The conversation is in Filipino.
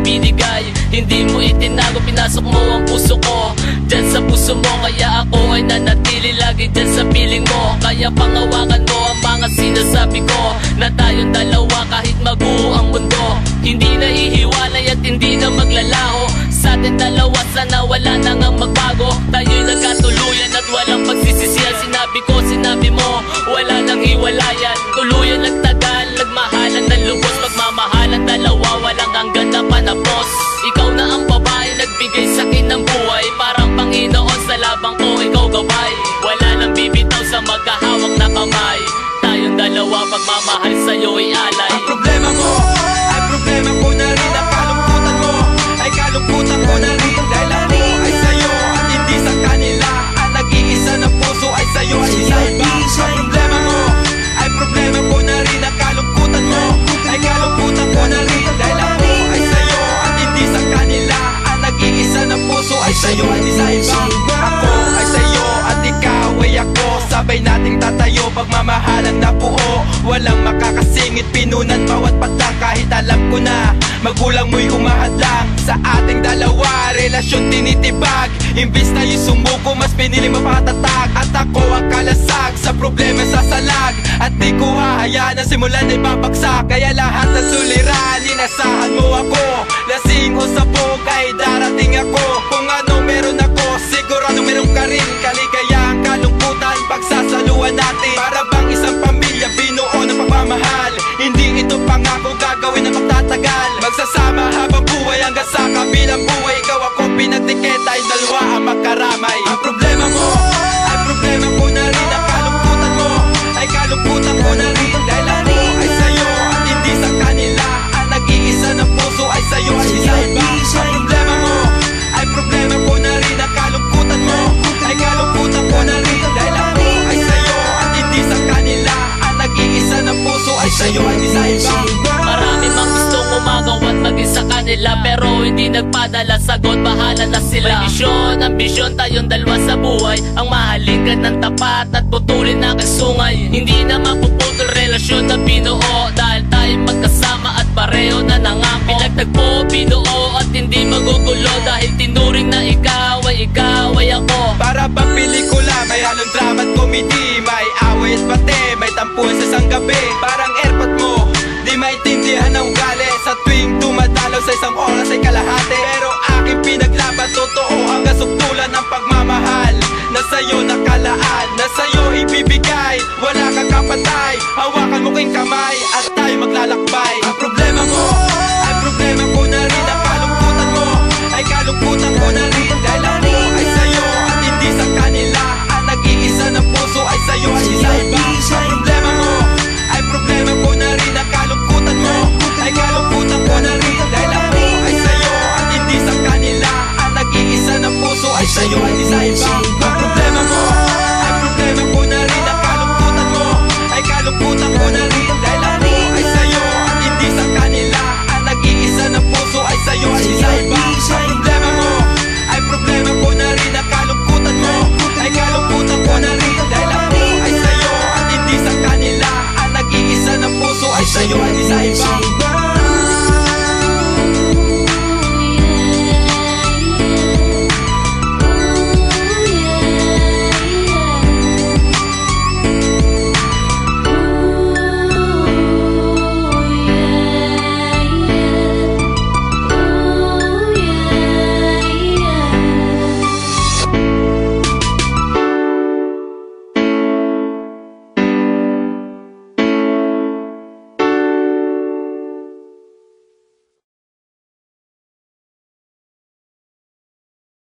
binigay. Hindi mo itinago, pinasok mo ang puso ko dyan sa puso mo, kaya ako ay nanatili lagi dyan sa piling mo. Kaya pangawakan mo ang mga sinasabi ko, na tayong dalawa kahit mabuo ang mundo. Hindi na ihiwalay at hindi na maglalaho. Sa atin dalawa sana wala na ngang magbago. Tayo'y nagkatuluyan at walang pagsisisihan. Sinabi ko, sinabi mo, wala nang hiwalayan. Tuluyan nagtagal, nagmahalan ng lubos. Magmamahalan dalawa, walang hanggan na panapos. Ikaw na ang babae, nagbigay sa'kin ng buhay. Parang Panginoon sa labang ko, ikaw gabay. Wala nang bibitaw sa magkahawak na kamay. Tayong dalawa, pagmamahal sa'yo'y alay. Ang problema mo ay problema ko na rin. Ang kalungkutan mo ay kalungkutan ko na rin. Dahil ako ay sa'yo at hindi sa kanila. Ang nag-iisa na puso ay sa'yo at isa iba. Ang problema mo ay problema ko na rin. Ang kalungkutan mo ay kalungkutan ko na rin. Dahil ako ay sa'yo at hindi sa kanila. Ang nag-iisa na puso ay sa'yo at isa iba. Ako ay sa'yo at ikaw ay ako. Sabay nating tatayo, pagmamahalan na buo. Walang makakasingit, pinunan bawat patang. Kahit alam ko na magulang mo'y humahadlang sa ating dalawa, relasyon tinitibag. Imbis na yung sumuko, mas pinili mapatatag. At ako ang kalasag, sa problema sasalag. At di ko hahayaan na simulan ay babagsak. Kaya lahat ng suliran, inasahan mo ako. Lasing o sabog ay darating ako. Kung ano meron ako, sigurado meron ka rin. Kaligayang kalungkutan, pagsasaluhan natin. Para bang isang pamilya, binuo ng pagmamahal. Hindi ito pangako, gagawin na magtatagal. Magsasama habang buhay hanggang sa kabilang buhay. Ikaw ako pinagtiketa, ay dalawa ang magkaramay. Ang problema mo ay problema ko na rin. Ang kalungkutan mo ay kalungkutan ko na rin. Dahil ako ay sa'yo at hindi sa kanila. Ang nag-iisa na puso ay sa'yo at isa iba. Ang problema mo ay problema ko na rin. Ang kalungkutan mo ay kalungkutan ko na rin. Dahil ako ay sa'yo at hindi sa kanila. Ang nag-iisa na puso ay sa'yo at isa iba. Marami mang gustong umagawan maging sa kanila, pero hindi nagpadala, sagot bahala na sila. May misyon, ambisyon, tayong dalawa sa buhay. Ang mahalin ka ng tapat at putulin na kasungay. Hindi na mapuputol relasyon na binuo, dahil tayo magkasama at pareho na nangako. Pinagtagpo, binuo at hindi magugulo, dahil tinuring na ikaw ay ako. Para bang pelikula, may halong drama at comedy. May away at pati, may tampuhan sa isang gabi.